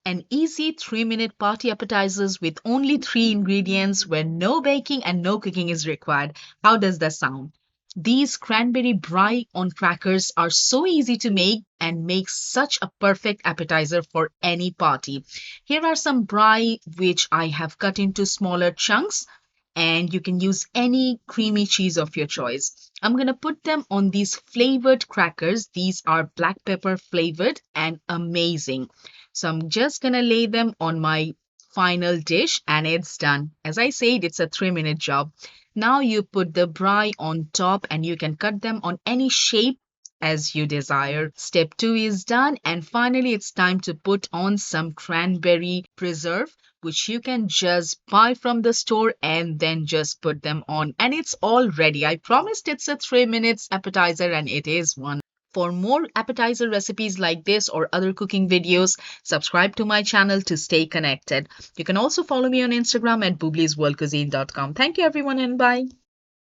An easy 3-minute party appetizers with only 3 ingredients where no baking and no cooking is required. How does that sound? These cranberry brie on crackers are so easy to make and make such a perfect appetizer for any party. Here are some brie which I have cut into smaller chunks, and you can use any creamy cheese of your choice. I'm going to put them on these flavored crackers. These are black pepper flavored and amazing. So I'm just going to lay them on my final dish and it's done. As I said, it's a 3-minute job. Now you put the brie on top and you can cut them on any shape as you desire. Step 2 is done, and finally it's time to put on some cranberry preserve, which you can just buy from the store and then just put them on and it's all ready. I promised it's a 3 minutes appetizer and it is one. For more appetizer recipes like this or other cooking videos, subscribe to my channel to stay connected. You can also follow me on Instagram at boobliesworldcuisine.com. Thank you everyone and bye.